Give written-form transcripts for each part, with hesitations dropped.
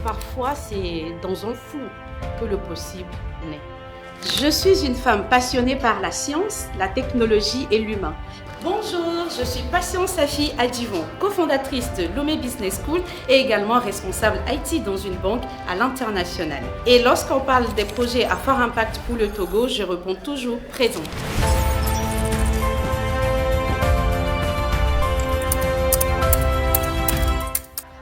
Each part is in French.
Parfois, c'est dans un flou que le possible naît. Je suis une femme passionnée par la science, la technologie et l'humain. Bonjour, je suis Patience Safi Adjivon, cofondatrice de Lomé Business School et également responsable IT dans une banque à l'international. Et lorsqu'on parle des projets à fort impact pour le Togo, je réponds toujours présente.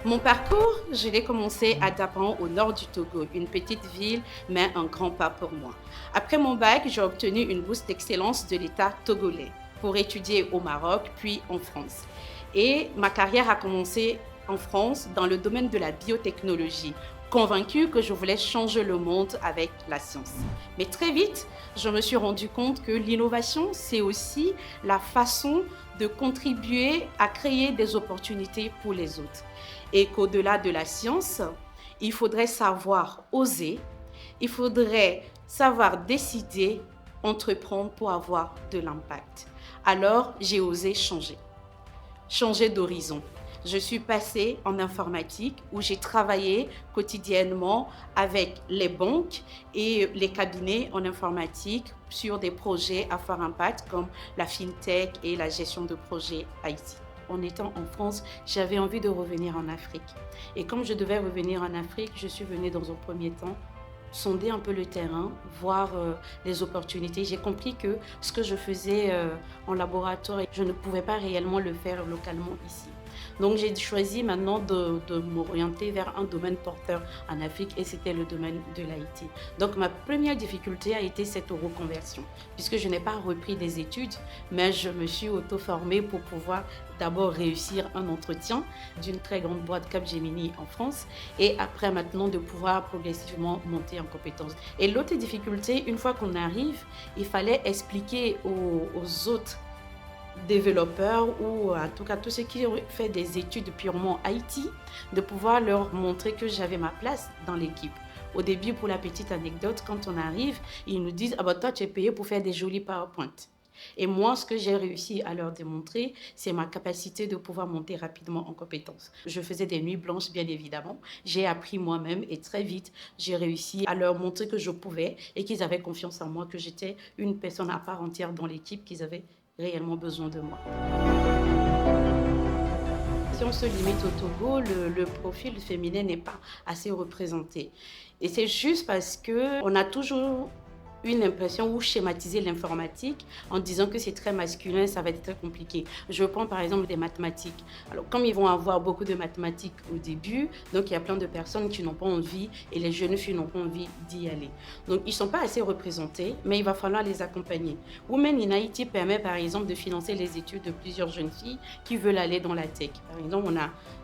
Mon parcours, je l'ai commencé à Daban, au nord du Togo, une petite ville, mais un grand pas pour moi. Après mon bac, j'ai obtenu une bourse d'excellence de l'État togolais pour étudier au Maroc, puis en France. Et ma carrière a commencé en France dans le domaine de la biotechnologie, convaincue que je voulais changer le monde avec la science. Mais très vite, je me suis rendu compte que l'innovation, c'est aussi la façon de contribuer à créer des opportunités pour les autres. Et qu'au-delà de la science, il faudrait savoir oser, il faudrait savoir décider, entreprendre pour avoir de l'impact. Alors, j'ai osé changer d'horizon. Je suis passée en informatique où j'ai travaillé quotidiennement avec les banques et les cabinets en informatique sur des projets à fort impact comme la fintech et la gestion de projets IT. En étant en France, j'avais envie de revenir en Afrique. Et comme je devais revenir en Afrique, je suis venue dans un premier temps sonder un peu le terrain, voir les opportunités. J'ai compris que ce que je faisais en laboratoire, je ne pouvais pas réellement le faire localement ici. Donc j'ai choisi maintenant de m'orienter vers un domaine porteur en Afrique et c'était le domaine de l'IT. Donc ma première difficulté a été cette reconversion puisque je n'ai pas repris des études mais je me suis auto-formée pour pouvoir d'abord réussir un entretien d'une très grande boîte Capgemini en France et après maintenant de pouvoir progressivement monter en compétences. Et l'autre difficulté, une fois qu'on arrive, il fallait expliquer aux autres développeurs ou en tout cas tous ceux qui ont fait des études purement IT, de pouvoir leur montrer que j'avais ma place dans l'équipe. Au début, pour la petite anecdote, quand on arrive, ils nous disent « Ah bah toi, tu es payé pour faire des jolis PowerPoint ». Et moi, ce que j'ai réussi à leur démontrer, c'est ma capacité de pouvoir monter rapidement en compétences. Je faisais des nuits blanches, bien évidemment. J'ai appris moi-même et très vite, j'ai réussi à leur montrer que je pouvais et qu'ils avaient confiance en moi, que j'étais une personne à part entière dans l'équipe, qu'ils avaient réellement besoin de moi. Si on se limite au Togo, le profil féminin n'est pas assez représenté. Et c'est juste parce qu'on a toujours une impression ou schématiser l'informatique en disant que c'est très masculin, ça va être très compliqué. Je prends par exemple des mathématiques. Alors comme ils vont avoir beaucoup de mathématiques au début, donc il y a plein de personnes qui n'ont pas envie et les jeunes filles n'ont pas envie d'y aller. Donc ils ne sont pas assez représentés, mais il va falloir les accompagner. Women in IT permet par exemple de financer les études de plusieurs jeunes filles qui veulent aller dans la tech. Par exemple,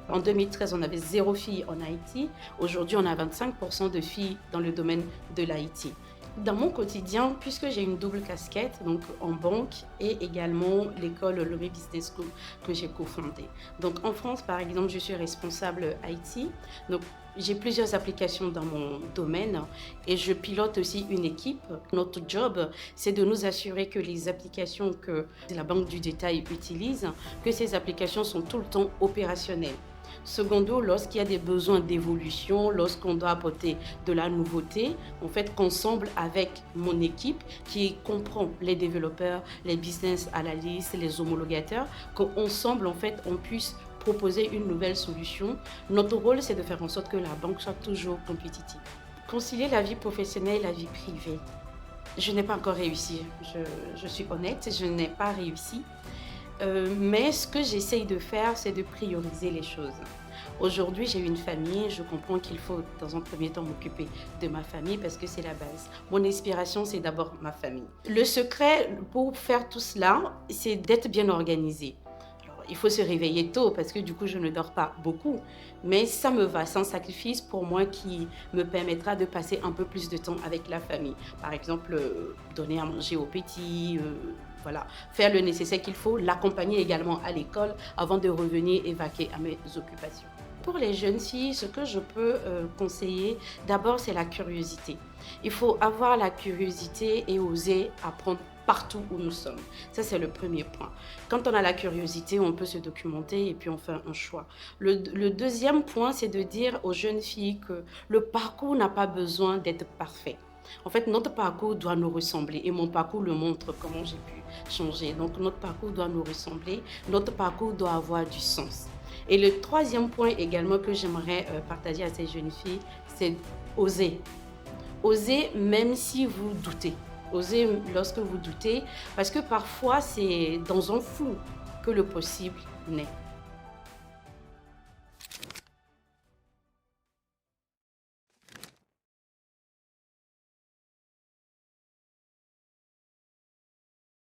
en 2013, on avait 0 filles en IT. Aujourd'hui, on a 25% de filles dans le domaine de l'IT. Dans mon quotidien, puisque j'ai une double casquette, donc en banque et également l'école Lomé Business School que j'ai cofondée. Donc en France, par exemple, je suis responsable IT. Donc j'ai plusieurs applications dans mon domaine et je pilote aussi une équipe. Notre job, c'est de nous assurer que les applications que la banque du détail utilise, que ces applications sont tout le temps opérationnelles. Secondo, lorsqu'il y a des besoins d'évolution, lorsqu'on doit apporter de la nouveauté, en fait, qu'ensemble avec mon équipe qui comprend les développeurs, les business analysts, les homologateurs, qu'ensemble, en fait, on puisse proposer une nouvelle solution. Notre rôle, c'est de faire en sorte que la banque soit toujours compétitive. Concilier la vie professionnelle et la vie privée. Je n'ai pas encore réussi, je suis honnête, je n'ai pas réussi. Mais ce que j'essaye de faire, c'est de prioriser les choses. Aujourd'hui, j'ai une famille, je comprends qu'il faut dans un premier temps m'occuper de ma famille parce que c'est la base. Mon inspiration, c'est d'abord ma famille. Le secret pour faire tout cela, c'est d'être bien organisé. Alors, il faut se réveiller tôt parce que du coup, je ne dors pas beaucoup. Mais ça me va, c'est un sacrifice pour moi qui me permettra de passer un peu plus de temps avec la famille. Par exemple, donner à manger aux petits, voilà, faire le nécessaire qu'il faut, l'accompagner également à l'école avant de revenir et vaquer à mes occupations. Pour les jeunes filles, ce que je peux conseiller, d'abord, c'est la curiosité. Il faut avoir la curiosité et oser apprendre partout où nous sommes. Ça, c'est le premier point. Quand on a la curiosité, on peut se documenter et puis on fait un choix. Le deuxième point, c'est de dire aux jeunes filles que le parcours n'a pas besoin d'être parfait. En fait, notre parcours doit nous ressembler et mon parcours le montre comment j'ai pu changer. Donc, notre parcours doit nous ressembler, notre parcours doit avoir du sens. Et le troisième point également que j'aimerais partager à ces jeunes filles, c'est oser. Osez même si vous doutez. Osez lorsque vous doutez, parce que parfois c'est dans un flou que le possible naît.